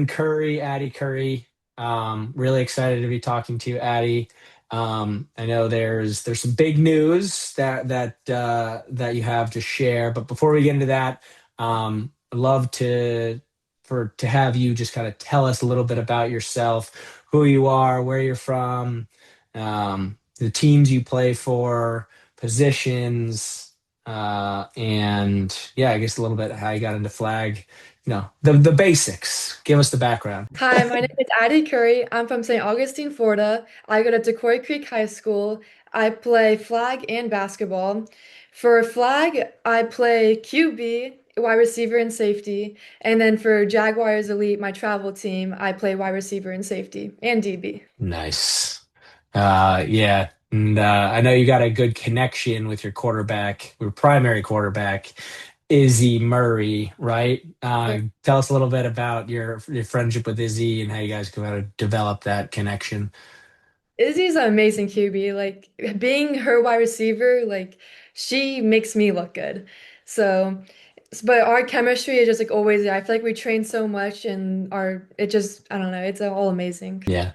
Curry, Addy Curry. Really excited to be talking to you, Addy. I know there's some big news that you have to share, but before we get into that, I'd love to have you just kind of tell us a little bit about yourself, who you are, where you're from, the teams you play for, positions, and yeah, I guess a little bit how you got into flag. The basics. Give us the background. Hi, my name is Addy Curry. I'm from St. Augustine, Florida. I go to Decoy Creek High School. I play flag and basketball. For flag, I play QB, wide receiver and safety. And then for Jaguars Elite, my travel team, I play wide receiver and safety and DB. Nice. Yeah. And I know you got a good connection with your primary quarterback, Izzy Murray, right? Tell us a little bit about your friendship with Izzy and how you guys kind of develop that connection. Izzy's an amazing QB. Like being her wide receiver, like she makes me look good. So, but our chemistry is just like always there. I feel like we train so much and it just, I don't know, it's all amazing. Yeah.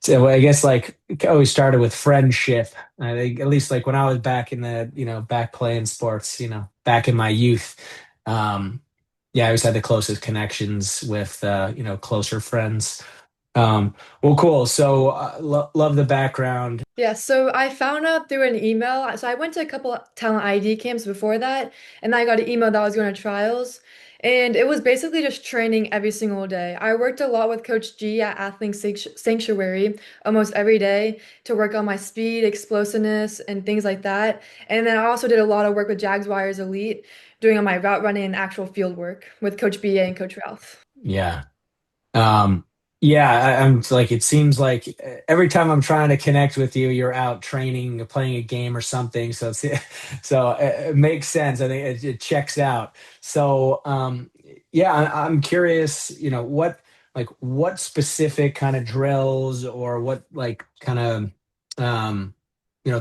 So I guess like it always started with friendship. I think at least like when I was back in back playing sports, back in my youth. Um, yeah, I always had the closest connections with closer friends. Well, cool. So love the background. Yeah, so I found out through an email. So I went to a couple of talent ID camps before that, and I got an email that I was going to trials. And it was basically just training every single day. I worked a lot with Coach G at Sanctuary almost every day to work on my speed, explosiveness, and things like that. And then I also did a lot of work with Jaguars Elite, doing on my route running and actual field work with Coach BA and Coach Ralph. Yeah. Um, yeah, I'm like, it seems like every time I'm trying to connect with you, you're out training, playing a game or something. So it makes sense. I think it checks out. So, yeah, I'm curious, what specific kind of drills or what like kind of,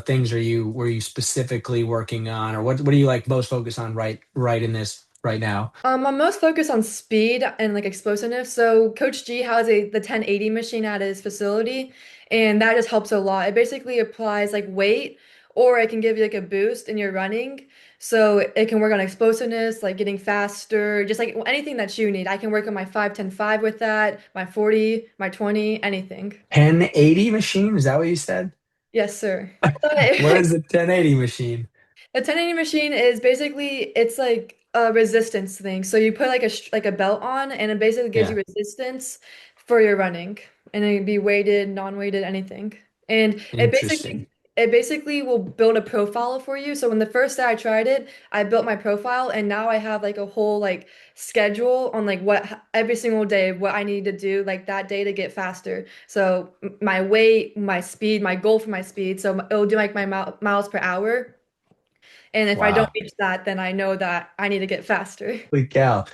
things were you specifically working on, or what are you like most focused on right in this right now? I'm most focused on speed and like explosiveness. So Coach G has the 1080 machine at his facility, and that just helps a lot. It basically applies like weight, or it can give you like a boost in your running. So it can work on explosiveness, like getting faster, just like anything that you need. I can work on my 5-10-5 with that, my 40, my 20, anything. 1080 machine? Is that what you said? Yes, sir. What is a 1080 machine? A 1080 machine is basically it's like a resistance thing. So you put like like a belt on and it basically gives you Yeah, resistance for your running. And it can be weighted, non-weighted, anything. And interesting. it basically will build a profile for you. So when the first day I tried it, I built my profile and now I have like a whole like schedule on like what every single day what I need to do like that day to get faster. So my weight, my speed, my goal for my speed. So it'll do like my miles per hour. And if I don't Wow. reach that, then I know that I need to get faster. Holy cow.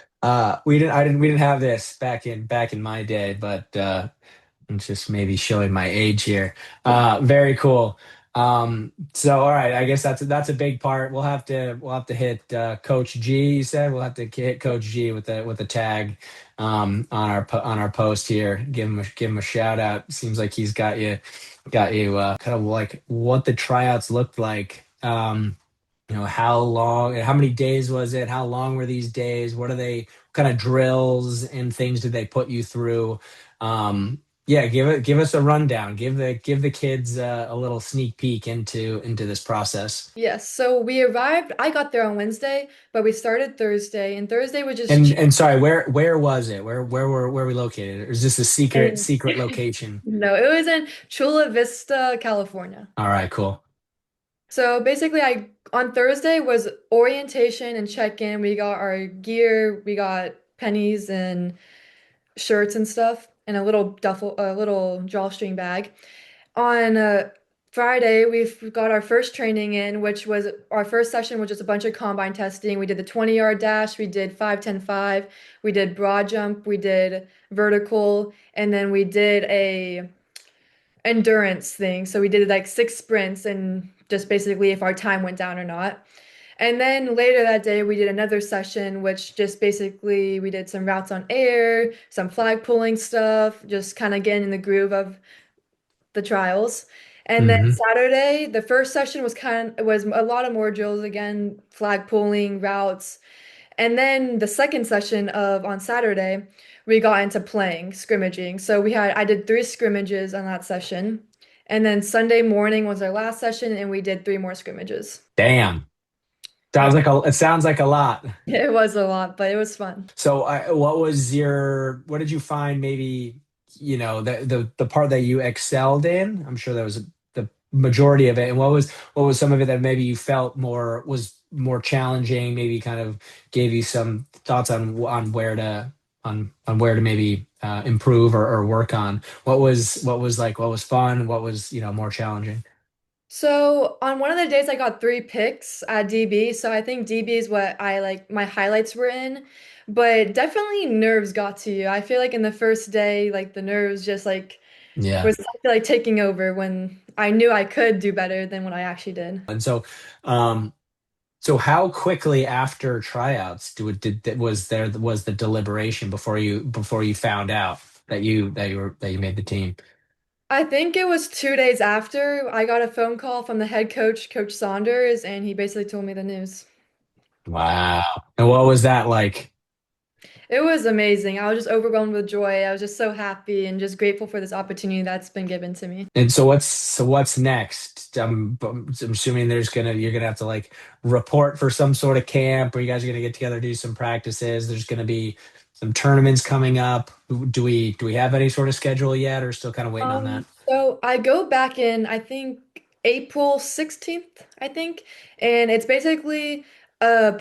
We didn't have this back in my day, but I'm just maybe showing my age here. Very cool. So all right, I guess that's a big part. We'll have to hit Coach G. You said we'll have to hit Coach G with the tag on our post here. Give him a shout out. Seems like he's got you kind of like what the tryouts looked like. How long and how many days was it? How long were these days? What kind of drills and things did they put you through? Yeah, give us a rundown. Give the kids a little sneak peek into this process. Yes, so we arrived, I got there on Wednesday, but we started Thursday, and Thursday was just And sorry, where was it? Where we located? Or is this a secret and secret location? no, it was in Chula Vista, California. All right, cool. So basically I on Thursday was orientation and check-in. We got our gear, we got pennies and shirts and stuff, and a little drawstring bag. On Friday, we've got our first training in, which was our first session, which was a bunch of combine testing. We did the 20-yard dash, we did 5-10-5, we did broad jump, we did vertical, and then we did a endurance thing. So we did like 6 sprints and just basically if our time went down or not. And then later that day, we did another session, which just basically we did some routes on air, some flag pulling stuff, just kind of getting in the groove of the trials. And then Hmm. Saturday, the first session was a lot of more drills again, flag pulling, routes. And then the second session of on Saturday, we got into playing, scrimmaging. So I did three scrimmages on that session. And then Sunday morning was our last session, and we did three more scrimmages. Damn. Yeah, It sounds like a lot. it was a lot, but it was fun. So, what did you find maybe, the part that you excelled in? I'm sure that was the majority of it. And what was some of it that maybe you felt was more challenging, maybe kind of gave you some thoughts on on where to maybe improve or work on. What was fun? What was, more challenging? So on one of the days I got three picks at DB, so I think DB is what I like my highlights were in, but definitely nerves got to you. I feel like in the first day, like the nerves just like Yeah. was I feel like taking over when I knew I could do better than what I actually did. And um, so how quickly after tryouts was the deliberation before you found out that you made the team? I think it was 2 days after I got a phone call from the head coach, Coach Saunders, and he basically told me the news. Wow. And what was that like? It was amazing. I was just overwhelmed with joy. I was just so happy and just grateful for this opportunity that's been given to me. And so what's next? I'm assuming you're gonna have to like report for some sort of camp, or you guys are gonna get together, do some practices. There's gonna be some tournaments coming up. Do we have any sort of schedule yet, or still kind of waiting on that? So I go back in, I think April 16th, I think, and it's basically a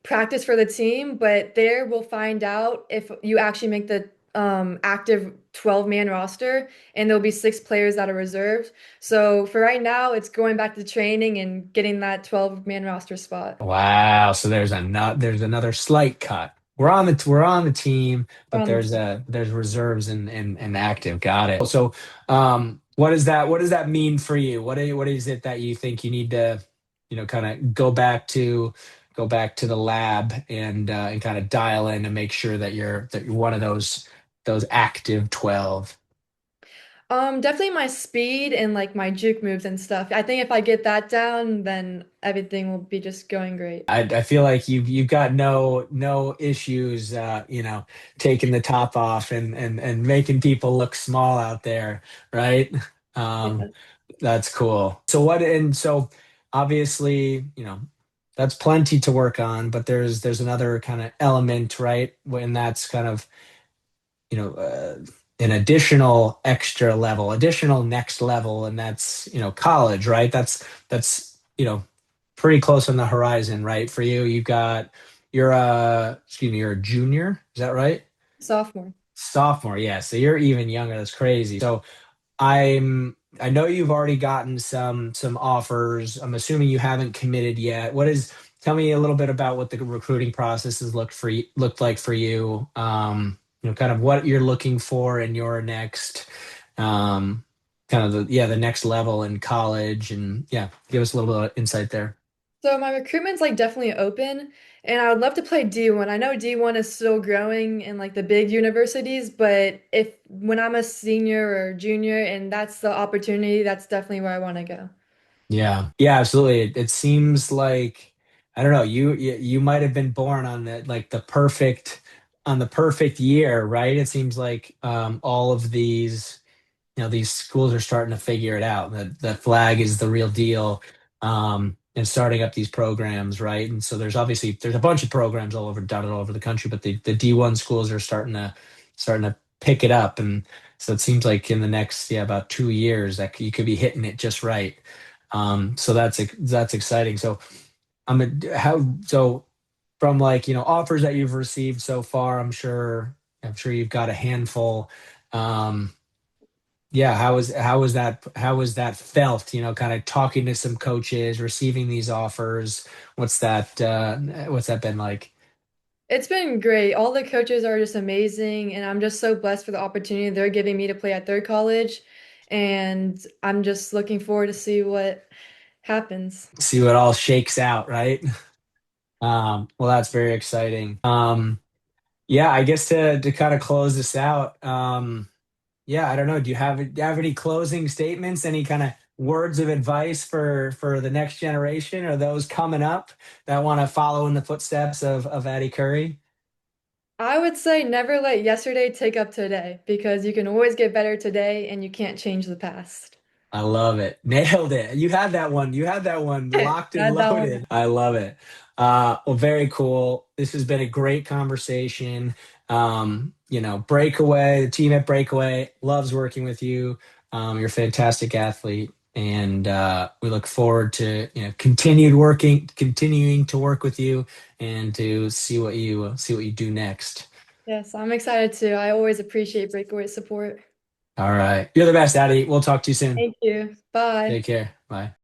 practice for the team, but there we'll find out if you actually make the active 12-man roster, and there'll be six players that are reserved. So for right now, it's going back to training and getting that 12-man roster spot. Wow. So there's another slight cut. We're on the team, but On the there's reserves and active. Got it. So what does that mean for you? What is it that you think you need to, kind of go back to the lab and kind of dial in to make sure that you're one of those active 12? Definitely my speed and like my juke moves and stuff. I think if I get that down, then everything will be just going great. I feel like you've got no issues, taking the top off and making people look small out there, right? Um, Yeah. that's cool. So obviously, that's plenty to work on, but there's another kind of element, right? When that's kind of, you know, uh, an additional extra level, additional next level, and that's, college, right? That's, pretty close on the horizon, right? For you, you're a junior, is that right? Sophomore. Sophomore, yeah. So you're even younger. That's crazy. So I know you've already gotten some offers. I'm assuming you haven't committed yet. Tell me a little bit about what the recruiting process has looked like for you. Kind of what you're looking for in your next um kind of the next level in college, and yeah, give us a little bit of insight there. So my recruitment's like definitely open, and I would love to play D1. I know D1 is still growing in like the big universities, but if when I'm a senior or junior and that's the opportunity, that's definitely where I want to go. Yeah. Yeah, absolutely. It seems like I don't know, you might have been born on the perfect year, right? It seems like all of these schools are starting to figure it out. The flag is the real deal. And starting up these programs, right? And so there's a bunch of programs dotted all over the country, but the D1 schools are starting to pick it up. And so it seems like in the next, yeah, about 2 years that you could be hitting it just right. So that's exciting. So I'm a, how so from like, offers that you've received so far, I'm sure you've got a handful. Um, yeah, how was that felt, kind of talking to some coaches, receiving these offers? What's that been like? It's been great. All the coaches are just amazing, and I'm just so blessed for the opportunity they're giving me to play at their college. And I'm just looking forward to see happens. See what all shakes out, right? Well, that's very exciting. Yeah, I guess to kind of close this out, yeah, I don't know. Do you have any closing statements? Any kind of words of advice for the next generation or those coming up that want to follow in the footsteps of Addy Curry? I would say never let yesterday take up today because you can always get better today and you can't change the past. I love it. Nailed it. You had that one. You had that one locked and Got that one. loaded. I love it. Well, very cool. This has been a great conversation. Breakaway, the team at Breakaway loves working with you. You're a fantastic athlete, and we look forward to continuing to work with you, and to see what you do next. Yes, I'm excited too. I always appreciate breakaway support. All right, you're the best, Addy. We'll talk to you soon. Thank you. Bye. Take care. Bye.